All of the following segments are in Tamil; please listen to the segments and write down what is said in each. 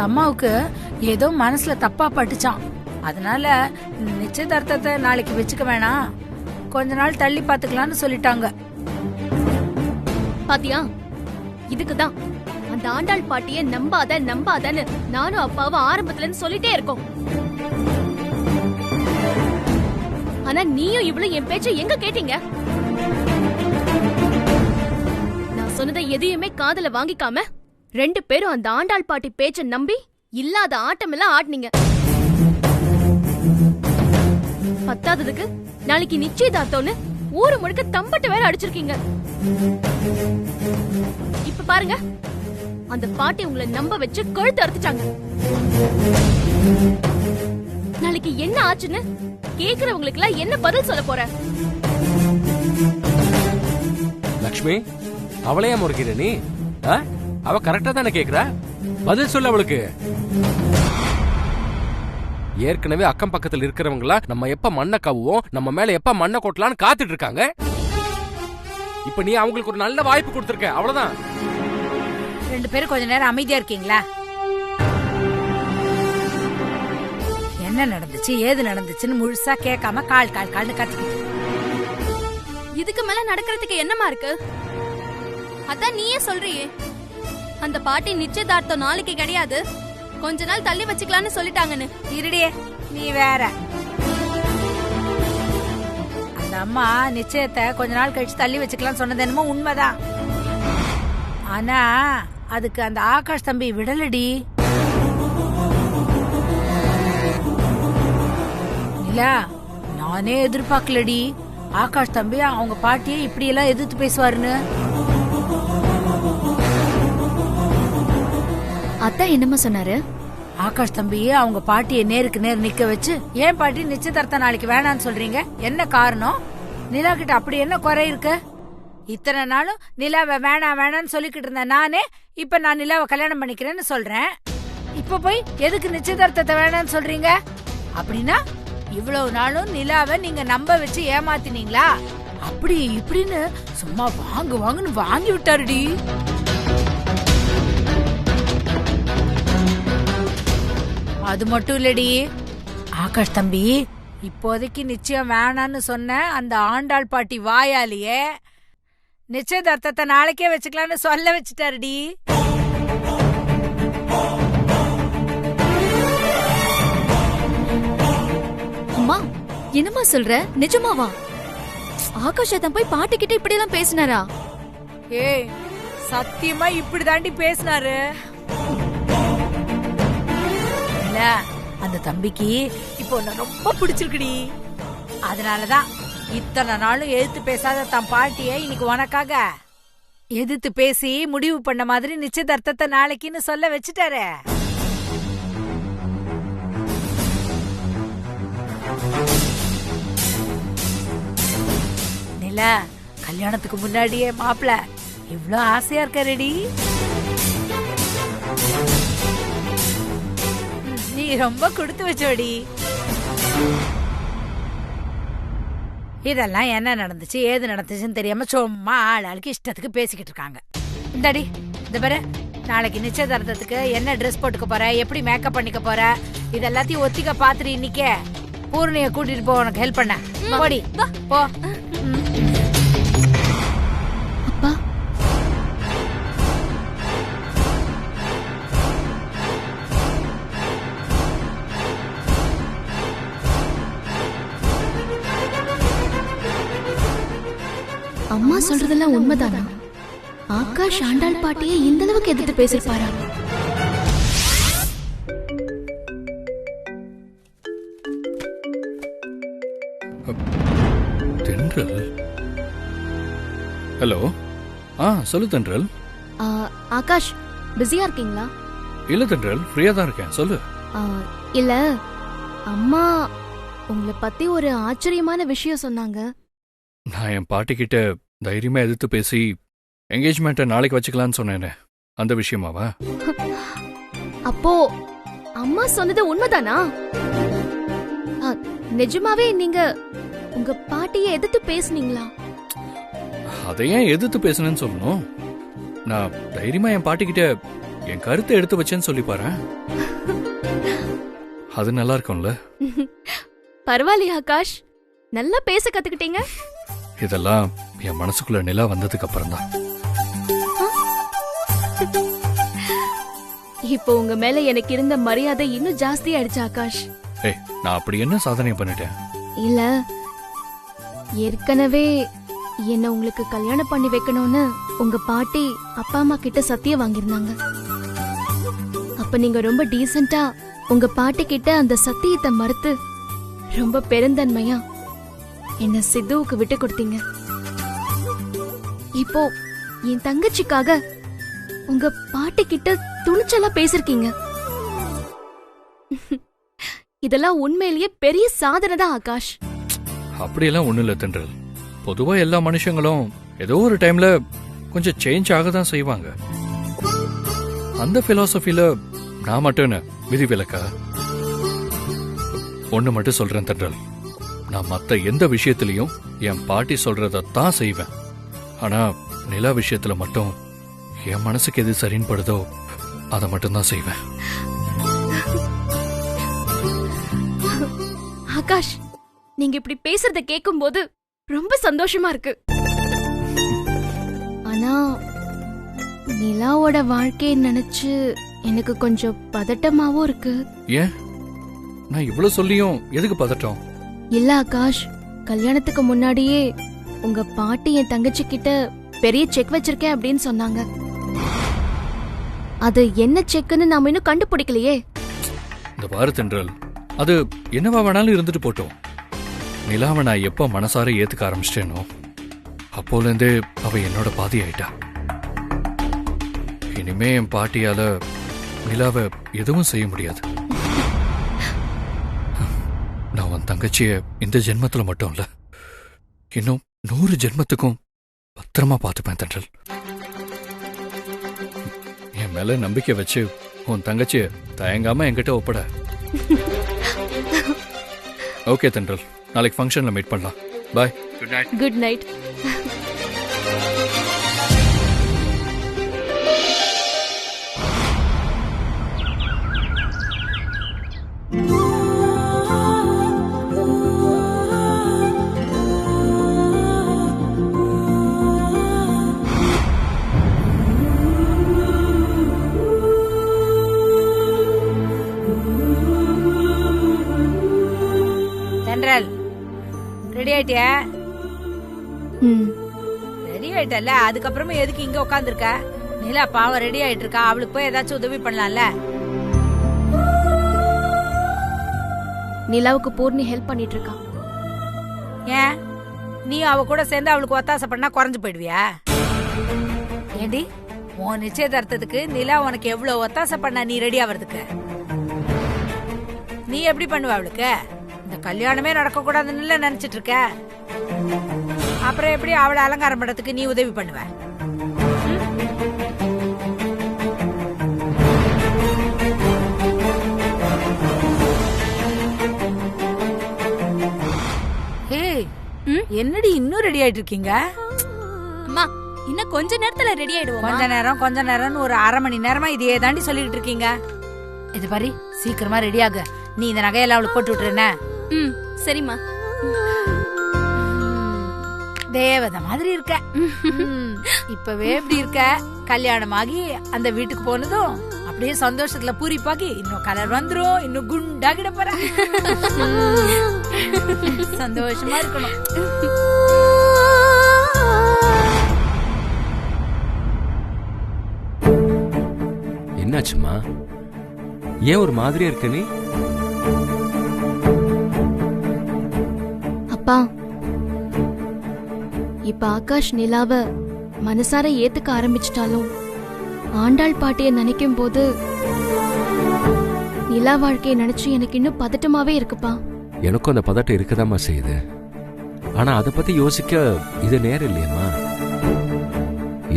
அம்மாவுக்கு ஏதோ மனசுல தப்பா பட்டுச்சான். அதனால நிச்சயதார்த்தத்தை நாளைக்கு வச்சுக்க வேணாம், கொஞ்ச நாள் தள்ளி பாத்துக்கலாம்னு சொல்லிட்டாங்க. பாத்தியா, இதுக்குதான் அந்த ஆண்டாள் பாட்டிய நம்பாதன்னு நானும் அப்பாவும் ஆரம்பத்துல இருந்து சொல்லிட்டே இருக்கோம். ஆனா நீயும் இவ்வளவு என் பேச்ச எங்க கேட்டீங்க? நான் சொன்னதை எதையுமே காதுல வாங்கிக்காம 2 பேரும் அந்த ஆண்டாள் பாட்டி பேச்ச நம்பி இல்லாத ஆட்டம் எல்லாம் ஆடினீங்க. பத்தாததுக்கு நாளைக்கு நிச்சயதார்த்தம்னு ஊரு முழுக்க தம்பட்டு வேற அடிச்சிருக்கீங்க. இப்ப பாருங்க, அந்த பாட்டி உங்களை நம்ப வச்சு கழுத்து அறுத்துட்டாங்க. நாளைக்கு என்ன ஆச்சுன்னு கேக்குறவங்களுக்கு எல்லாம் என்ன பதில் சொல்ல போற? லக்ஷ்மி, அவளையா முறைக்கிற நீ? அவ கரெக்டா தானே கேக்குறா, பதில் சொல்ல அவளுக்கு. ஏற்கனவே அக்கம் பக்கத்தில் இருக்கிறவங்களா நம்ம எப்ப மண்ணை கவுவோம், நம்ம மேல எப்ப மண்ணை கொட்டலான்னு காத்துட்டு இருக்காங்க. இப்ப நீ அவங்களுக்கு ஒரு நல்ல வாய்ப்பு கொடுத்திருக்க, அவ்வளவுதான். 2 பேரும் கொஞ்ச நேரம் அமைதியா இருக்கீங்களா? என்ன நடந்துச்சு ஏது நடந்துச்சுன்னு முழுசா கேட்காம கால் கத்திக்கிட்டு. இதுக்கு மேல நடக்கிறதுக்கு என்னமா இருக்கு? அதான் நீயே சொல்றியே, அந்த பாட்டி நிச்சயதார்த்தம் நாளைக்கு கிடையாது, கொஞ்ச நாள் தள்ளி வச்சுக்கலான்னு சொல்லிட்டாங்கன்னு. இருடியே, நீ வேற. அந்த அம்மா நிச்சயத்தை கொஞ்ச நாள் கழிச்சு தள்ளி வச்சுக்கலாம் சொன்னது என்னமோ உண்மைதான். ஆனா அதுக்கு அந்த ஆகாஷ் தம்பி விடலடி. இல்ல, நானே எதிர்பார்க்கலடி ஆகாஷ் தம்பி அவங்க பாட்டியை இப்படி எல்லாம் எதிர்த்து பேசுவாருன்னு. அதான் என்னமா சொன்னாரு? ஆகாஷ் தம்பியே அவங்க பாட்டியை நேருக்கு நேர் நிக்க வச்சு, ஏன் பாட்டி நிச்சயதார்த்தம் நாளைக்கு வேணான்னு சொல்றீங்க, என்ன காரணம், நிலா கிட்ட அப்படி என்ன குறை இருக்கு, இத்தனை நாளும் நிலாவை வேணான்னு சொல்லிக்கிட்டு இருந்தேன் நானே, இப்ப நான் நிலாவை கல்யாணம் பண்ணிக்கிறேன்னு சொல்றேன், இப்ப போய் எதுக்கு நிச்சயதார்த்தத்தை வேணான்னு சொல்றீங்க? அப்படின்னா இவ்வளவு நாளும் நிலாவை நீங்க நம்ப வச்சு ஏமாத்தினீங்களா? அப்படி இப்படின்னு சும்மா வாங்குன்னு வாங்கி விட்டாருடி. அது மட்டும் இல்லடி ஆகாஷ் தம்பி, இப்போதைக்கு நிச்சயம் வேணான்னு சொன்ன அந்த ஆண்டாள் பாட்டி வாயாலேயே நிச்சயதார்த்தத்தை நாளைக்கே வச்சுக்கலான்னு சொல்ல வச்சுட்டாருடி. அம்மா, என்னமா சொல்ற? நிஜமாவா? ஆகாஷ் போய் பாட்டி கிட்ட இப்படி எல்லாம் பேசினாரா? ஏய், சத்தியமா இப்படி தாண்டி பேசினாரு. அந்த தம்பிக்கு இப்போ ரொம்ப பிடிச்சிருக்குடி, அதனாலதான் இத்தனை நாளும் எதிர்த்து பேசாத தன் பாட்டிய இன்னைக்கு உனக்காக எதிர்த்து பேசி முடிவு பண்ண மாதிரி நிச்சயதார்த்தத்தை நாளைக்குன்னு சொல்ல வச்சுட்டாரு. நிலா, கல்யாணத்துக்கு முன்னாடியே மாப்பிள்ள இவ்ளோ ஆசையா இருக்காருடி. நீ ரொம்ப கொடுத்து வச்சோடி. இதெல்லாம் என்ன நடந்துச்சு ஏது நடந்துச்சுன்னு தெரியாம சும்மா ஆளுக்கு இஷ்டத்துக்கு பேசிக்கிட்டு இருக்காங்க. இந்தாடி, இந்த பாரு, நாளைக்கு நிச்சயதார்த்தத்துக்கு என்ன ட்ரெஸ் போட்டுக்க போற, எப்படி மேக்கப் பண்ணிக்க போற, இதெல்லாத்தையும் ஒத்திக்க பாத்துட்டு இன்னைக்கே பூர்ணிய கூட்டிட்டு போ, உனக்கு ஹெல்ப் பண்ண. போடி போ. அப்பா, அம்மா சொல்றதெல்லாம் உண்மைதானா? ஆகாஷ் ஆண்டாள் பாட்டியை இந்த அளவுக்கு எதிர்த்து பேசிருப்பாரா? தென்றல், ஹலோ. சொல்லு தென்றல். ஆகாஷ், பிஸியா இருக்கீங்களா? இல்ல தென்றல், ஃப்ரீயா தான் இருக்கேன், சொல்லு. இல்ல, அம்மா உங்களை பத்தி ஒரு ஆச்சரியமான விஷயம் சொன்னாங்க. நான் என் பாட்டி கிட்ட தைரியமா எதிர்த்து பேசி என்கேஜ்மெண்ட்டை நாளைக்கு வச்சுக்கலான்னு சொன்னேனே, அந்த விஷயமாவா? அப்போ அம்மா சொன்னது உண்மைதானா? நிஜமாவே நீங்க உங்க பாட்டியை எதிர்த்து பேசுனீங்களா? அதை ஏன் எதிர்த்து பேசுனேன்னு சொல்லணும்? நான் தைரியமா என் பாட்டி கிட்ட என் கருத்தை எடுத்து வச்சேன்னு சொல்லி பாரு. அது நல்லா இருக்கும்ல. பரவாயில்லையா ஆகாஷ், நல்லா பேச கத்துக்கிட்டீங்க. இதெல்லாம் என் மனசுக்குள்ள நிலா வந்ததுக்கு அப்புறம் தான். இப்போ உங்க மேல எனக்கு இருந்த மரியாதை இன்னும் ஜாஸ்தி ஆயிடுச்சு ஆகாஷ். ஏய், நான் அப்படி என்ன சாதனை பண்ணிட்டேன்? இல்ல, ஏற்கனவே என்ன உங்களுக்கு கல்யாணம் பண்ணி வைக்கணும்னு உங்க பாட்டி அப்பா அம்மா கிட்ட சத்தியம் வாங்கியிருந்தாங்க. அப்ப நீங்க ரொம்ப டீசென்ட்டா உங்க பாட்டி கிட்ட அந்த சத்தியத்தை மறுத்து ரொம்ப பெருந்தன்மையா என்ன சித்துவுக்கு விட்டு கொடுத்தீங்க. இப்போ என் தங்கச்சிக்காக உங்க பாட்டி கிட்ட துணிச்சலா பேசிருக்கீங்க. இதெல்லாம் உண்மையிலேயே பெரிய சாதனை தான் ஆகாஷ். அப்படியெல்லாம் ஒண்ணும் இல்ல தென்றல். பொதுவா எல்லா மனுஷங்களும் ஏதோ ஒரு டைம்ல கொஞ்சம் சேஞ்ச் ஆக தான் செய்வாங்க. அந்த பிலாசபில நான் மட்டும் என்ன விதி விலக்கா? ஒண்ணு மட்டும் சொல்றேன் தென்றல், நான் மத்த எந்த விஷயத்திலையும் என் பாட்டி சொல்றதான் செய்வேன். ஆனா நிலா விஷயத்துல மட்டும் என் மனசுக்கு எது சரின்னு படுதோ அதை மட்டும்தான் செய்வேன். ஆகாஷ், நீங்க இப்படி பேசுறத கேட்கும் போது ரொம்ப சந்தோஷமா இருக்கு. ஆனா நிலாவோட வாழ்க்கையை நினைச்சு எனக்கு கொஞ்சம் பதட்டமாவும் இருக்கு. ஏன்? நான் இவ்வளவு சொல்லியும் எதுக்கு பதட்டம்? இல்ல ஆகாஷ், கல்யாணத்துக்கு முன்னாடியே உங்க பாட்டி என் தங்கச்சி கிட்ட பெரிய செக் வச்சிருக்கேன் அப்படின்னு சொன்னாங்க. அது என்ன செக்குன்னு நாம இன்னும் கண்டுபிடிக்கலையே. இந்த பாரு தென்றல், அது என்னவா வேணாலும் இருந்துட்டு போட்டோம். நிலாவை நான் எப்ப மனசார ஏத்துக்க ஆரம்பிச்சிட்டேனோ அப்போல இருந்தே அவ என்னோட பாதி ஆயிட்டா. இனிமே என் பாட்டியால நிலாவை எதுவும் செய்ய முடியாது. நான் உன் தங்கச்சிய இந்த ஜென்மத்துல மட்டும் இல்ல, இன்னும் 100 ஜென்மத்துக்கும் பத்திரமா பார்த்துப்பேன் தென்றல். என் மேல நம்பிக்கை வச்சு உன் தங்கச்சிய தயங்காம என்கிட்ட ஒப்பட. ஓகே தென்றல், நாளைக்கு ஃபங்க்ஷன்ல மீட் பண்ணலாம். Bye. Good night. Good night. Ready ஆயிட்டியா? ம், ரெடி ஆயிட்டல, அதுக்கப்புறமா எதுக்கு இங்க உட்காந்துருக்க? நிலா பாவம் ரெடி ஆயிட்டு இருக்கா, அவளுக்கு போய் ஏதாச்சும் உதவி பண்ணலாம்ல. நிலாவுக்கு பூர்ணி ஹெல்ப் பண்ணிட்டு இருக்கா. ஏன் நீ அவ கூட சேர்ந்து அவளுக்கு ஒத்தாசை பண்ணா குறைஞ்சு போயிடுவியா? ஏண்டி, உன் நிச்சயதார்த்தத்துக்கு நிலா உனக்கு எவ்வளவு ஒத்தாசை பண்ண நீ ரெடி ஆவறதுக்கு? நீ எப்படி பண்ணுவ அவளுக்கு? இந்த கல்யாணமே நடக்க கூடாதுன்னு நினைச்சிட்டு இருக்க. அப்புறம் எப்படி அவளை அலங்காரம் பண்றதுக்கு நீ உதவி பண்ணுவ? என்னடி இன்னும் ரெடி ஆயிட்டு இருக்கீங்க? அம்மா, இன்னும் கொஞ்ச நேரத்துல ரெடி ஆயிடுவோம். கொஞ்ச நேரம்னு ஒரு அரை மணி நேரமா இதையே தாண்டி சொல்லிட்டு இருக்கீங்க. இது பாரு, சீக்கிரமா ரெடி ஆகு. நீ இந்த நகையெல்லாம் அவளுக்கு போட்டு விட்டுருன. ம், சரிம்மா. தேவதை மாதிரி இருக்க. இப்பவே எப்படி இருக்க? கல்யாணமாகி அந்த வீட்டுக்கு போனதும் அப்படியே சந்தோஷத்துல பூரிப்பாகி இன்னும் கலர் வந்துரும், இன்னும் குண்டாகிட போற. சந்தோஷமா இருக்கணும். என்னாச்சுமா? ஏன் ஒரு மாதிரியா இருக்க நீ? அப்பா, இப்ப ஆகாஷ் நிலாவ மனசார ஏத்துக்க ஆரம்பிச்சிட்டாலும் ஆண்டாள் பாட்டிய நினைக்கும் போது நிலா வாழ்க்கையை நினைச்சு எனக்கு இன்னும் பதட்டமாவே இருக்குப்பா. எனக்கும் அந்த பதட்டம் இருக்கதாமா செய்யுது. ஆனா அதை பத்தி யோசிக்க இது நேரம் இல்லையம்மா.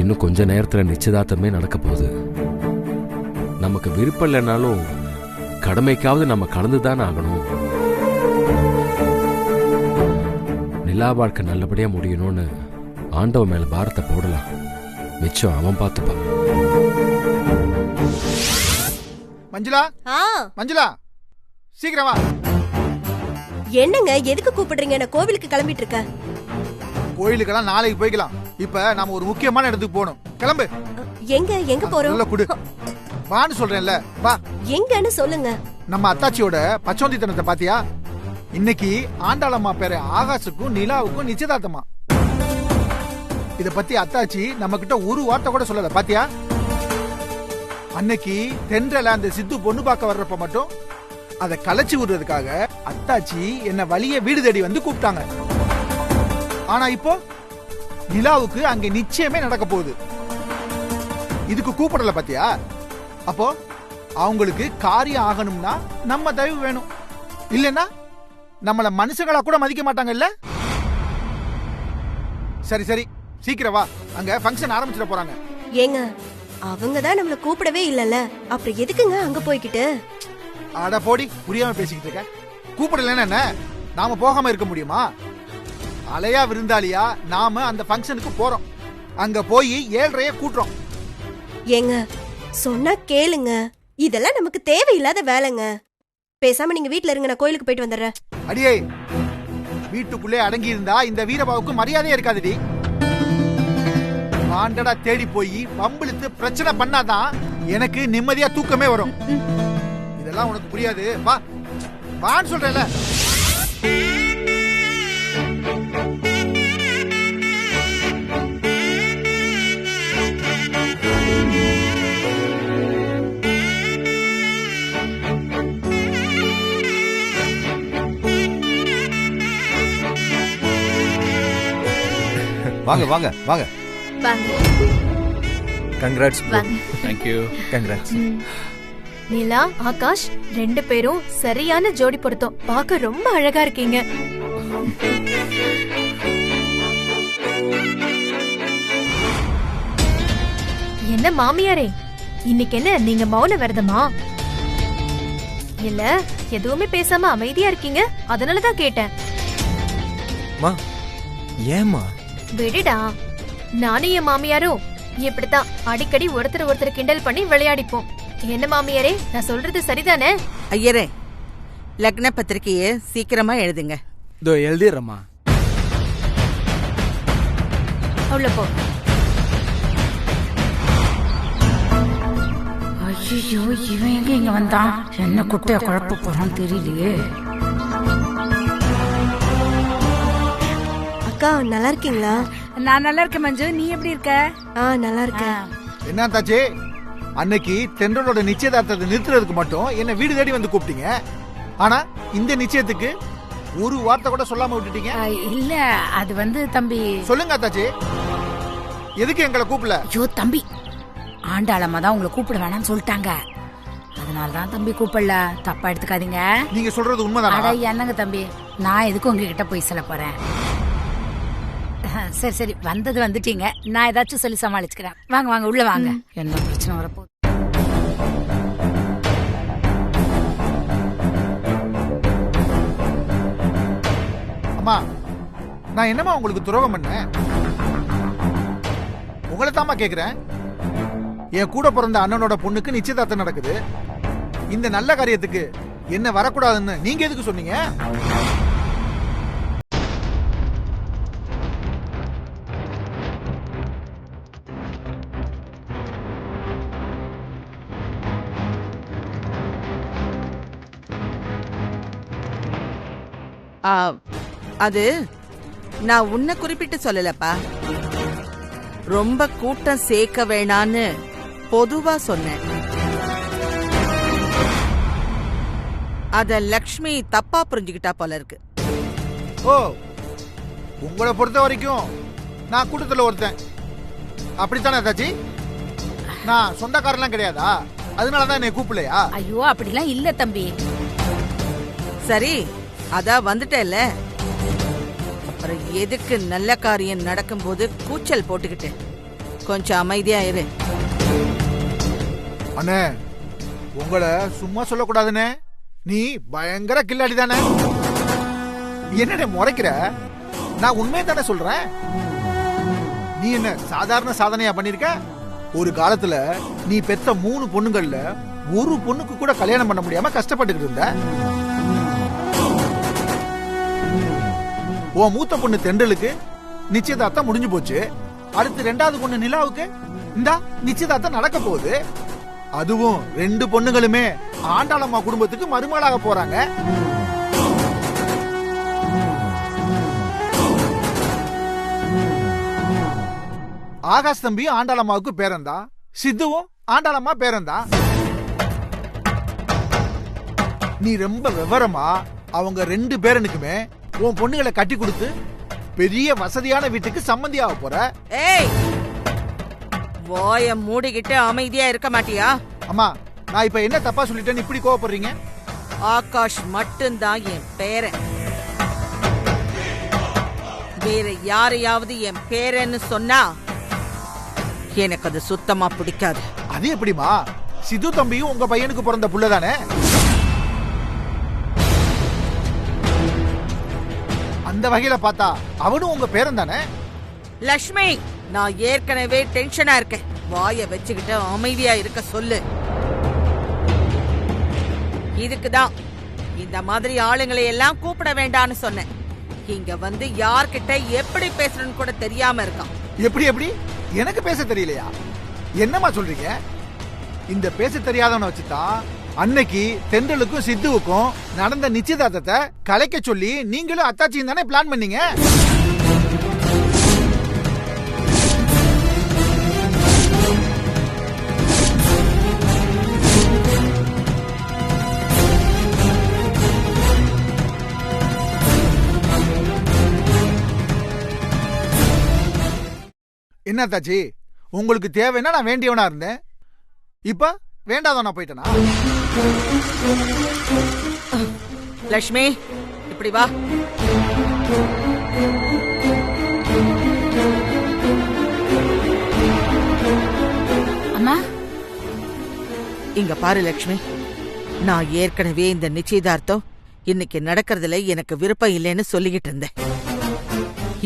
இன்னும் கொஞ்ச நேரத்துல நிச்சயதார்த்தமே நடக்க போகுது. நமக்கு விருப்பம் இல்லைனாலும் கடமைக்காவது நம்ம கலந்துதானே ஆகணும். நிலா வாழ்க்கை நல்லபடியா முடியணும்னு ஆண்டவன் மேல பாரத்தை போடலாம். மிச்சம் அவன் பார்த்துப்பான். மஞ்சுளா ஆ மஞ்சுளா சீக்கிரம் வா. என்னங்க எதுக்கு கூப்பிடுறீங்க? நான் கோவிலுக்கு கிளம்பிட்டு இருக்கேன். கோயிலுக்கெல்லாம் நாளைக்கு போய்க்கலாம். இப்ப நாம ஒரு முக்கியமான இடத்துக்கு போகணும். கிளம்பு. எங்க போறோம்? நல்லா குடு. வான்னு சொல்றேன்ல, வா. எங்கன்னு சொல்லுங்க. நம்ம அத்தாச்சியோட பச்சோந்தித்தனத்தை பாத்தியா? இன்னைக்கு ஆண்டாளம்மா பேர ஆகாஷுக்கும் நிலாவுக்கும் நிச்சயதார்த்தமா. இத பத்தி அத்தாச்சி நம்ம கிட்ட ஒரு வார்த்தை கூட சொல்லல பாத்தியா? அன்னைக்கு தென்றல அந்த சித்து பொண்ணு பார்க்க வர்றப்ப மட்டும் அதை கலைச்சு விடுறதுக்காக அத்தாச்சி என்ன வழிய வீடு தேடி வந்து கூப்பிட்டாங்க. ஆனா இப்போ நிலாவுக்கு அங்க நிச்சயமே நடக்க போகுது. இதுக்கு கூப்பிடல பாத்தியா? அப்போ அவங்களுக்கு காரியம் ஆகணும்னா நம்ம தயவு வேணும். இல்லன்னா நம்மள மனுஷங்களா கூட மதிக்க மாட்டாங்கல்ல. சரி சரி சீக்கிரம் வா, அங்க ஃபங்க்ஷன் ஆரம்பிச்சிட போறாங்க. ஏங்க அவங்க தான் நம்மள கூப்பிடவே இல்லல, அப்புறம் எதுக்குங்க அங்க போய்கிட்டு? அட போடி, புரியாம பேசிக்கிட்டு இருக்க. கூப்பிடலன்னா என்ன, நாம போகாம இருக்க முடியுமா? அலையா விருந்தாளியா நாம அந்த ஃபங்க்ஷனுக்கு போறோம். அங்க போய் 7:30 கூட்டுறோம். ஏங்க சொன்னா கேளுங்க, இதெல்லாம் நமக்கு தேவையில்லாத வேலைங்க. பேசாம நீங்க வீட்ல இருங்க, நான் கோயிலுக்கு போயிட்டு வந்துடுறேன். அடியே, வீட்டுக்குள்ளே அடங்கி இருந்தா இந்த வீரபாவுக்கு மரியாதையே இருக்காதுடி. ஆண்டடா தேடி போய் பம்பிழுத்து பிரச்சனை பண்ணாதான் எனக்கு நிம்மதியா தூக்கமே வரும். இதெல்லாம் உனக்கு புரியாது. வா வான்னு சொல்றேன்ல. வாங்க வாங்க வாங்க. கங்க்ராட்ஸ். தேங்க்யூ. கங்க்ராட்ஸ். நிலா, ஆகாஷ் 2 பேரும் சரியான ஜோடி பொருத்தம். பார்க்க ரொம்ப அழகா இருக்கீங்க. என்ன மாமியாரே, இன்னைக்கு என்ன நீங்க மௌன விரதமா? இல்ல எதுவுமே பேசாம அமைதியா இருக்கீங்க, அதனாலதான் கேட்டேன். மா ஏமா? விடுடா, நானும் என் மாமியாரும் இப்படித்தான் அடிக்கடி ஒருத்தர் கிண்டல் பண்ணி விளையாடிப்போம். என்ன மாமியாரே, நான் சொல்றது சரிதானே? ஐயரே, லக்ன பத்திரிகையை சீக்கிரமா எழுதுங்க. இதோ எழுதிடுறமா. உள்ள போ. ஐயோ, இவன் எங்க இங்க வந்தான்? என்ன குட்டைய குழப்ப போறான்னு தெரியலையே. அக்கா நல்லா இருக்கீங்களா? நான் நல்லா இருக்கேன் மஞ்சு, நீ எப்படி இருக்க? நல்லா இருக்கேன். என்ன தாச்சி, அன்னைக்கு தென்றலோட நிச்சயதார்த்தத்தை நிறுத்துறதுக்கு மட்டும் என்ன வீடு தேடி வந்து கூப்பிட்டீங்க. ஆனா இந்த நிச்சயத்துக்கு ஒரு வார்த்தை கூட சொல்லாம விட்டுட்டீங்க. இல்ல, அது வந்து தம்பி. சொல்லுங்க தாச்சி, எதுக்கு எங்களை கூப்பிடல? ஐயோ தம்பி, ஆண்டாளம்மா தான் உங்களை கூப்பிட வேணாம்னு சொல்லிட்டாங்க. அதனாலதான் தம்பி கூப்பிடல, தப்பா எடுத்துக்காதீங்க. நீங்க சொல்றது உண்மைதானா? என்னங்க தம்பி, நான் எதுக்கு உங்ககிட்ட போய் சொல்ல போறேன்? சரி சரி, வந்தது வந்துட்டீங்க, நான் ஏதாச்சும் சொல்லி சமாளிச்சுக்கிறேன். வாங்க வாங்க உள்ள வாங்க. என்ன பிரச்சனை வரப்போ? அம்மா, நான் என்னமா உங்களுக்கு துரோகம் பண்ணேன்? உங்களை தாமா கேக்குறேன். என் கூட பிறந்த அண்ணனோட பொண்ணுக்கு நிச்சயதார்த்தம் நடக்குது. இந்த நல்ல காரியத்துக்கு என்ன வரக்கூடாதுன்னு நீங்க எதுக்கு சொன்னீங்க? அது நான் உன்னை குறிப்பிட்டு சொல்லலப்பா. ரொம்ப கூட்டம் சேர்க்க வேணான்னு பொதுவா சொன்னேன். அத லக்ஷ்மி தப்பா புரிஞ்சுக்கிட்டா போல இருக்கு. ஓ, உங்களை பொறுத்த வரைக்கும் நான் கூட்டத்துல ஒருத்தன், அப்படித்தானே தாச்சி? நான் சொந்தக்காரெல்லாம் கிடையாதா? அதனாலதான் என்னை கூப்பிடலையா? ஐயோ அப்படிலாம் இல்ல தம்பி. சரி, அதான் வந்துட்டேல்ல, அப்புறம் எதுக்கு நல்ல காரியம் நடக்கும்போது கூச்சல் போட்டுக்கிட்டு? கொஞ்சம் அமைதியா இரு. அண்ணே, உங்களை சும்மா சொல்லக்கூடாதுன்னு. நீ பயங்கர கில்லாடி தானே. என்னடே முறைக்கிற? நான் உண்மையை தானே சொல்றேன். நீ என்ன சாதாரண சாதனையா பண்ணிருக்க? ஒரு காலத்துல நீ பெத்த 3 பொண்ணுங்கள்ல ஒரு பொண்ணுக்கு கூட கல்யாணம் பண்ண முடியாம கஷ்டப்பட்டுக்கிட்டு இருந்த. உன் மூத்த பொண்ணு தெண்டலுக்கு நிச்சயதார்த்தம் முடிஞ்சு போச்சு. அடுத்து ரெண்டாவது பொண்ணு நிலாவுக்கு இந்தா நிச்சயதார்த்தம் நடக்க போகுது. அதுவும் 2 பொண்ணுகளுமே ஆண்டாளம்மா குடும்பத்துக்கு மருமகளாக போறாங்க. ஆகாஷ் தம்பி ஆண்டாளம்மாவுக்கு பேரன்தா, சித்துவும் ஆண்டாளம்மா பேரன்தா. நீ ரொம்ப விவரமா அவங்க 2 பேரனுக்குமே உன் பொண்ணுகளை கட்டி கொடுத்து பெரிய வசதியான வீட்டுக்கு சம்மந்தியாக போற. ஏய், வாய மூடிக்கிட்டு அமைதியா இருக்க மாட்டியா? அம்மா, நான் இப்ப என்ன தப்பா சொல்லிட்டேன்னு இப்படி கோவப்படுறீங்க? ஆகாஷ் மட்டும்தான் என் பேரன். வேற யாரையாவது என் பேரன்னு சொன்னா எனக்கு அது சுத்தமா பிடிக்காது. அது எப்படிமா? சித்து தம்பியும் உங்க பையனுக்கு பிறந்த புள்ளதானே? அந்த வகையில பார்த்தா அவனும் உங்க பேரன் தானே? லட்சுமி, நான் ஏற்கனவே டென்ஷனா இருக்கேன். வாய வச்சுக்கிட்டு அமைதியா இருக்க சொல்லு. இதுக்குதான் இந்த மாதிரி ஆளுங்களை எல்லாம் கூப்பிட வேண்டான்னு சொன்னேன். இங்க வந்து யார்கிட்ட எப்படி பேசணும்னு கூட தெரியாம இருக்கான். எப்படி எப்படி? எனக்கு பேச தெரியலையா? என்னமா சொல்றீங்க? இந்த பேச தெரியாதவனை வச்சுதான் அன்னைக்கு தென்றலுக்கும் சித்துவுக்கும் நடந்த நிச்சயதார்த்தத்தை கலைக்க சொல்லி நீங்களும் அத்தாச்சியும் தானே பிளான் பண்ணீங்க. என்ன தாச்சி, உங்களுக்கு தேவைன்னா நான் வேண்டியவனா இருந்தேன், இப்ப வேண்டாதவனா போயிட்டனா? லட்சுமி, இப்படி வா. அம்மா, இங்க பாரு லட்சுமி, நான் ஏற்கனவே இந்த நிச்சயதார்த்தம் இன்னைக்கு நடக்கிறதுல எனக்கு விருப்பம் இல்லைன்னு சொல்லிக்கிட்டு இருந்தேன்.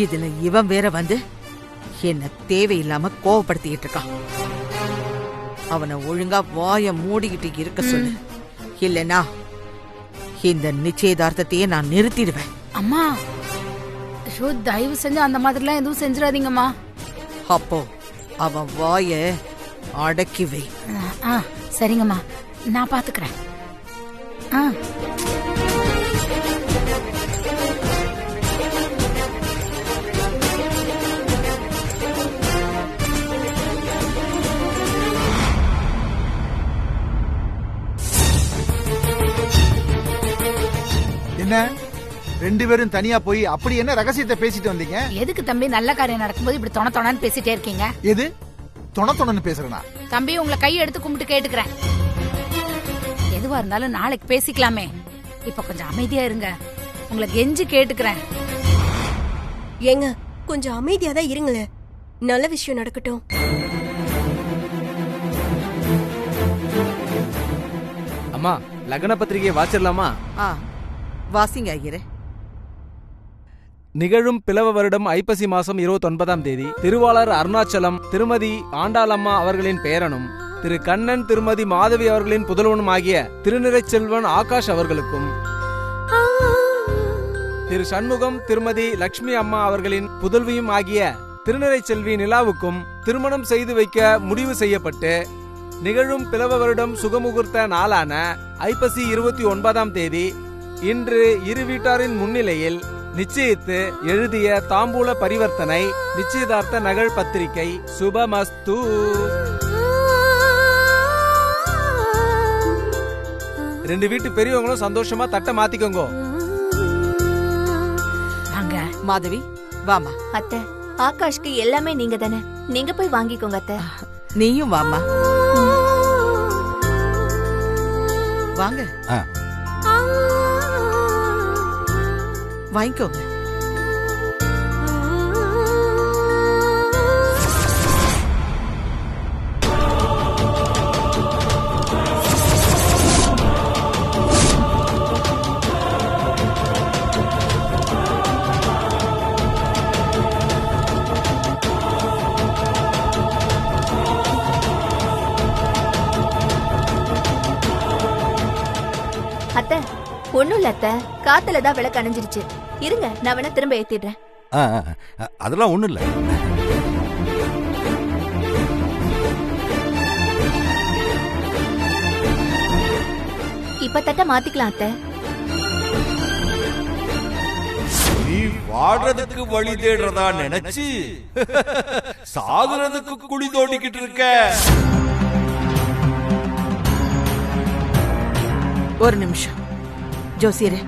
இதுல இவன் வேற வந்து என்ன தேவையில்லாம கோவப்படுத்திக்கிட்டு இருக்கான். அவனை ஒழுங்கா வாய மூடிக்கிட்டு இருக்க சொல்லு, இல்லனா இந்த நிச்சயதார்த்தத்தையே நான் நிறுத்திடுவேன். அம்மா, தயவு செஞ்சு அந்த மாதிரிலாம் எதுவும் செஞ்சிடாதீங்கம்மா. அப்போ அவன் வாய அடக்கி வை. சரிங்கம்மா, நான் பாத்துக்கிறேன். என்ன 2 பேரும் தனியா போய் அப்படி என்ன ரகசியத்தை பேசிட்டு வந்தீங்க? எதுக்கு தம்பி நல்ல காரியம் நடக்கும்போது இப்படி தொண தொணன்னு பேசிட்டே இருக்கீங்க? எது தொண தொணன்னு பேசுறேனா? தம்பி, உங்களை கை எடுத்து கும்பிட்டு கேட்டுக்கிறேன். எதுவா இருந்தாலும் நாளைக்கு பேசிக்கலாமே. இப்ப கொஞ்சம் அமைதியா இருங்க. உங்களை கெஞ்சி கேட்டுக்கிறேன். ஏங்க, கொஞ்சம் அமைதியா தான் இருங்களேன். நல்ல விஷயம் நடக்கட்டும். அம்மா, லக்ன பத்திரிகையை வாசிடலாமா? வாசிங்க ஐயரே. நிகழும் பிளவ வருடம் ஐப்பசி மாசம் 29ஆம் தேதி திருவாளர் அருணாச்சலம் திருமதி ஆண்டாளம்மா அவர்களின் பேரனும் திரு கண்ணன் திருமதி மாதவி அவர்களின் புதல்வனும் ஆகிய திருநிறைச்செல்வன் ஆகாஷ் அவர்களுக்கும் திரு சண்முகம் திருமதி லட்சுமி அம்மா அவர்களின் புதல்வியும் ஆகிய திருநிறைச்செல்வி நிலாவுக்கும் திருமணம் செய்து வைக்க முடிவு செய்யப்பட்டு நிகழும் பிளவ வருடம் சுகமுகூர்த்த நாளான ஐப்பசி 29ஆம் தேதி இன்று இரு வீட்டாரின் முன்னிலையில் நிச்சயித்து எழுதிய தாம்பூல பரிவர்த்தனை நிச்சயதார்த்த நகல் பத்திரிகை சுபமஸ்து. ரெண்டு வீட்டு பெரியவங்களும் சந்தோஷமா தட்டை மாத்திக்கோங்க. மாதவி, வாமா. அத்தை, ஆகாஷ்க்கு எல்லாமே நீங்க தானே, நீங்க போய் வாங்கிக்கோங்க அத்தை. நீயும் வாமா. வாங்க, வாங்கிக்கோங்க. ஒண்ணும் இல்ல அத்தை, காத்துல தான் விளக்கு அணைஞ்சிருச்சு. இருங்க, நான் வேணா திரும்ப ஏத்திடுறேன். அதெல்லாம் ஒண்ணும் இல்ல. இப்ப தட்ட மாத்திக்கலாம் அத்தை. நீ வாடுறதுக்கு வழி தேடுறதா நினைச்சு சாகுறதுக்கு குழி தோண்டிக்கிட்டு இருக்க. ஒரு நிமிஷம் ஜோசியரே,